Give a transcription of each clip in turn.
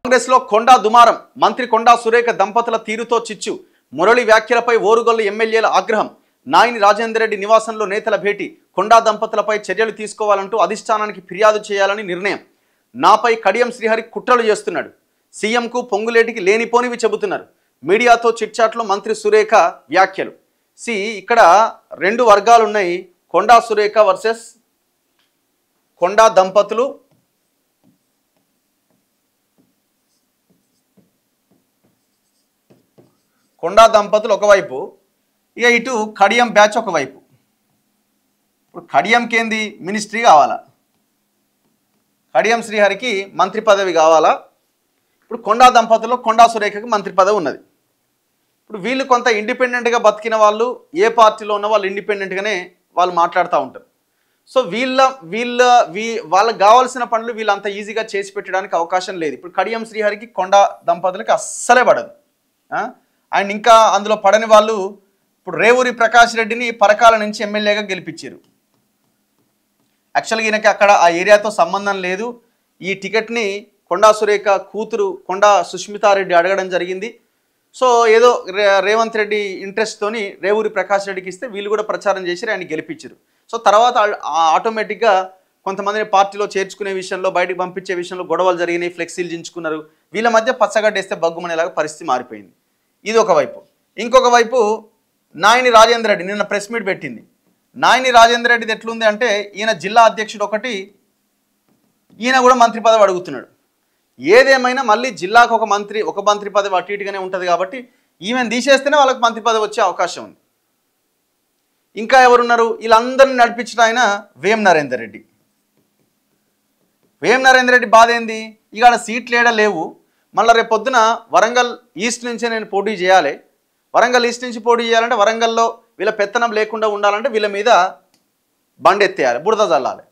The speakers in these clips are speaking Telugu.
కాంగ్రెస్ లో కొండా దుమారం. మంత్రి కొండా సురేఖ దంపతుల తీరుతో చిచ్చు. మురళి వ్యాఖ్యలపై ఓరుగల్లు ఎమ్మెల్యేల ఆగ్రహం. నాయిని రాజేందర్ రెడ్డి నివాసంలో నేతల భేటీ. కొండా దంపతులపై చర్యలు తీసుకోవాలంటూ అధిష్టానానికి ఫిర్యాదు చేయాలని నిర్ణయం. నాపై కడియం శ్రీహరి కుట్రలు చేస్తున్నాడు. సీఎంకు పొంగులేటికి లేనిపోనివి చెబుతున్నారు. మీడియాతో చిట్చాట్లో మంత్రి సురేఖ వ్యాఖ్యలు. ఇక్కడ రెండు వర్గాలు ఉన్నాయి. కొండా సురేఖ వర్సెస్ కొండా దంపతులు. కొండా దంపతులు ఒకవైపు, ఇక ఇటు కడియం బ్యాచ్ ఒకవైపు. ఇప్పుడు కడియంకి ఏంది మినిస్ట్రీ కావాలా, కడియం శ్రీహరికి మంత్రి పదవి కావాలా. ఇప్పుడు కొండా దంపతుల్లో కొండా సురేఖకి మంత్రి పదవి ఉన్నది. ఇప్పుడు వీళ్ళు కొంత ఇండిపెండెంట్గా బతికిన వాళ్ళు, ఏ పార్టీలో ఉన్న వాళ్ళు ఇండిపెండెంట్గానే వాళ్ళు మాట్లాడుతూ ఉంటారు. సో వాళ్ళకి కావాల్సిన పనులు వీళ్ళు అంత ఈజీగా చేసి పెట్టడానికి అవకాశం లేదు. ఇప్పుడు కడియం శ్రీహరికి కొండా దంపతులకి అస్సలే పడదు. అండ్ ఇంకా అందులో పడని వాళ్ళు ఇప్పుడు రేవూరి ప్రకాష్ రెడ్డిని పరకాల నుంచి ఎమ్మెల్యేగా గెలిపించారు. యాక్చువల్గా ఈయనకి అక్కడ ఆ ఏరియాతో సంబంధం లేదు. ఈ టికెట్ని కొండా సురేఖ కూతురు కొండా సుష్మితారెడ్డి అడగడం జరిగింది. సో ఏదో రేవంత్ రెడ్డి ఇంట్రెస్ట్తోని రేవూరి ప్రకాష్ రెడ్డికి ఇస్తే వీళ్ళు కూడా ప్రచారం చేసి ఆయన గెలిపించారు. సో తర్వాత ఆటోమేటిక్గా కొంతమందిని పార్టీలో చేర్చుకునే విషయంలో, బయటకు పంపించే విషయంలో గొడవలు జరిగినాయి, ఫ్లెక్సీలు దించుకున్నారు. వీళ్ళ మధ్య పచ్చగడ్డేస్తే బగ్గుమనేలాగా పరిస్థితి మారిపోయింది. ఇది ఒకవైపు. ఇంకొక వైపు నాయిని రాజేందర్ రెడ్డి నిన్న ప్రెస్ మీట్ పెట్టింది. నాయిని రాజేందర్ రెడ్డిది ఎట్లుంది అంటే, ఈయన జిల్లా అధ్యక్షుడు ఒకటి, ఈయన కూడా మంత్రి పదవి అడుగుతున్నాడు. ఏదేమైనా మళ్ళీ జిల్లాకు ఒక మంత్రి పదవి అటు ఇటుగానే ఉంటుంది కాబట్టి ఈమెను తీసేస్తేనే వాళ్ళకి మంత్రి పదవి వచ్చే అవకాశం ఉంది. ఇంకా ఎవరున్నారు? వీళ్ళందరినీ నడిపించిన ఆయన వేం నరేందర్ రెడ్డి. వేం నరేందర్ రెడ్డి బాధ ఏంది? ఇక సీట్లు ఏడా లేవు. మళ్ళీ రేపు పొద్దున వరంగల్ ఈస్ట్ నుంచే నేను పోటీ చేయాలి. వరంగల్ ఈస్ట్ నుంచి పోటీ చేయాలంటే వరంగల్లో వీళ్ళ పెత్తనం లేకుండా ఉండాలంటే వీళ్ళ మీద బండెత్తేయాలి, బురద చల్లాలి.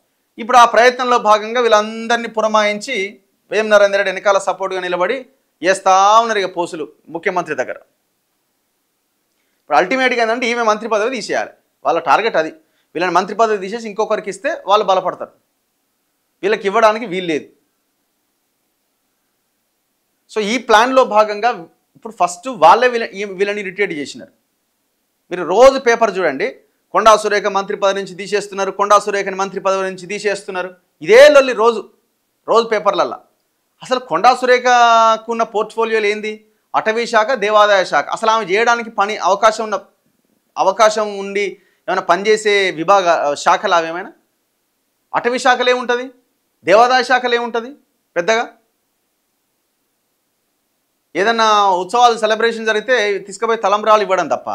ఇప్పుడు ఆ ప్రయత్నంలో భాగంగా వీళ్ళందరినీ పురమాయించి వేం నరేందర్ రెడ్డి వెనకాల సపోర్ట్గా నిలబడి వేస్తా ఉన్నారు ఇక పోసులు ముఖ్యమంత్రి దగ్గర. ఇప్పుడు అల్టిమేట్గా ఏంటంటే ఈమె మంత్రి పదవి తీసేయాలి. వాళ్ళ టార్గెట్ అది. వీళ్ళని మంత్రి పదవి తీసేసి ఇంకొకరికి ఇస్తే వాళ్ళు బలపడతారు. వీళ్ళకి ఇవ్వడానికి వీలు లేదు. సో ఈ ప్లాన్లో భాగంగా ఇప్పుడు ఫస్ట్ వాళ్ళే వీళ్ళని ఇరిటేట్ చేసినారు. మీరు రోజు పేపర్ చూడండి, కొండా సురేఖ మంత్రి పదవి నుంచి తీసేస్తున్నారు, కొండా సురేఖని మంత్రి పదవి నుంచి తీసేస్తున్నారు. ఇదే లొల్లి రోజు పేపర్లల్లో. అసలు కొండా సురేఖకున్న పోర్ట్ఫోలియోలు ఏంది? అటవీ శాఖ, దేవాదాయ శాఖ. అసలు ఆమె చేయడానికి అవకాశం ఉండి ఏమైనా పనిచేసే శాఖలు అవేమైనా? అటవీ శాఖలు ఏముంటుంది, దేవాదాయ శాఖలు ఏముంటుంది పెద్దగా? ఏదన్నా ఉత్సవాలు సెలబ్రేషన్ జరిగితే తీసుకుపోయి తలంబ్రాలు ఇవ్వడం తప్ప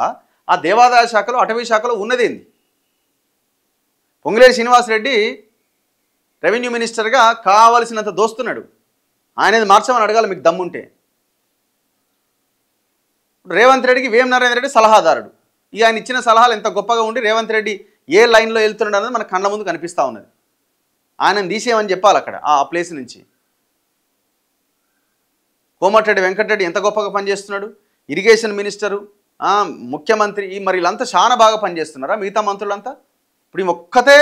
ఆ దేవాదాయ శాఖలో, అటవీ శాఖలో ఉన్నదేంది? పొంగులేటి శ్రీనివాసరెడ్డి రెవెన్యూ మినిస్టర్గా కావలసినంత దోస్తున్నాడు. ఆయనది మార్చమని అడగాలి మీకు దమ్ముంటే. రేవంత్ రెడ్డికి వేం నరేందర్ రెడ్డి సలహాదారుడు. ఇక ఆయన ఇచ్చిన సలహాలు ఎంత గొప్పగా ఉండి రేవంత్ రెడ్డి ఏ లైన్లో వెళ్తున్నాడు అనేది మన కళ్ళ ముందు కనిపిస్తూ ఉన్నది. ఆయనను తీసేయమని చెప్పాలి అక్కడ ఆ ప్లేస్ నుంచి. కోమటిరెడ్డి వెంకటరెడ్డి ఎంత గొప్పగా పనిచేస్తున్నాడు. ఇరిగేషన్ మినిస్టరు, ముఖ్యమంత్రి, మరి వీళ్ళంతా చాలా బాగా పనిచేస్తున్నారా? మిగతా మంత్రులంతా ఇప్పుడు ఈ ఒక్కతే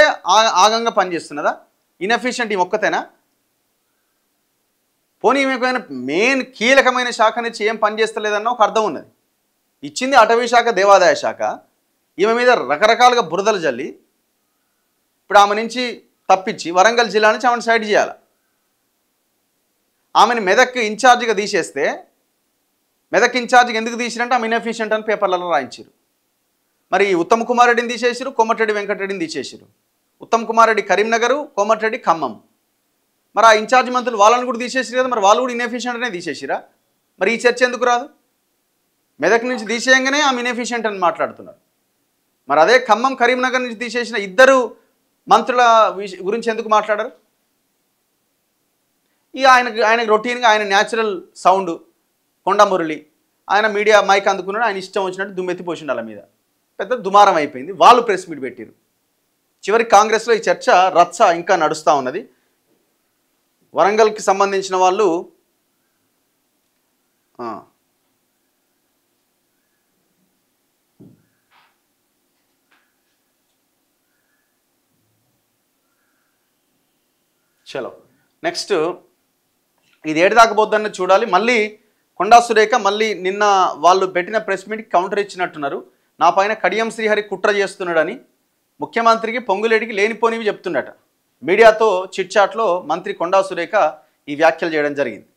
ఆగంగా పనిచేస్తున్నదా? ఇన్ఎఫిషియెంట్ ఈ ఒక్కతేనా? పోనీ ఈమెకైనా మెయిన్ కీలకమైన శాఖ నుంచి ఏం పనిచేస్తలేదన్న ఒక అర్థం ఉన్నది. ఇచ్చింది అటవీ శాఖ, దేవాదాయ శాఖ. ఈమె మీద రకరకాలుగా బురదలు జల్లి ఇప్పుడు ఆమె నుంచి తప్పించి వరంగల్ జిల్లా నుంచి ఆమెను సైడ్ చేయాలి. ఆమెను మెదక్ ఇన్ఛార్జిగా తీసేస్తే, మెదక్ ఇన్ఛార్జిగా ఎందుకు తీసిరంటే ఆమె ఇన్ఎఫిషియెంట్ అని పేపర్లలో రాయించారు. మరి ఉత్తమ్ కుమార్ రెడ్డిని తీసేసారు, కోమటిరెడ్డి వెంకటరెడ్డిని తీసేసారు. ఉత్తమ్ కుమార్ రెడ్డి కరీంనగర్, కోమటిరెడ్డి ఖమ్మం. మరి ఆ ఇన్ఛార్జ్ మంత్రులు వాళ్ళని కూడా తీసేసారు కదా, మరి వాళ్ళు కూడా ఇన్ఎఫిషియెంట్ అనే తీసేసిరా? మరి ఈ చర్చ ఎందుకు రాదు? మెదక్ నుంచి తీసేయంగానే ఆమె ఇన్ఎఫిషియెంట్ అని మాట్లాడుతున్నారు. మరి అదే ఖమ్మం, కరీంనగర్ నుంచి తీసేసిన ఇద్దరు మంత్రుల గురించి ఎందుకు మాట్లాడరు? ఇక ఆయనకు రొటీన్గా ఆయన న్యాచురల్ సౌండ్ కొండ మురళి, ఆయన మీడియా మైక్ అందుకున్నాడు, ఆయన ఇష్టం వచ్చినట్టు దుమ్మెత్తి పోసిండు వాళ్ళ మీద. పెద్ద దుమారం అయిపోయింది. వాళ్ళు ప్రెస్ మీట్ పెట్టారు. చివరికి కాంగ్రెస్లో ఈ చర్చ రచ్చ ఇంకా నడుస్తూ ఉన్నది. వరంగల్కి సంబంధించిన వాళ్ళు చలో నెక్స్ట్ ఇది ఏడు దాకా పోద్దని చూడాలి. మళ్ళీ కొండా సురేఖ మళ్ళీ నిన్న వాళ్ళు పెట్టిన ప్రెస్ మీట్కి కౌంటర్ ఇచ్చినట్టున్నారు. నా పైన కడియం శ్రీహరి కుట్ర చేస్తున్నాడని ముఖ్యమంత్రికి పొంగులేటికి లేనిపోనివి చెప్తుండట. మీడియాతో చిట్ చాట్లో మంత్రి కొండా సురేఖ ఈ వ్యాఖ్యలు చేయడం జరిగింది.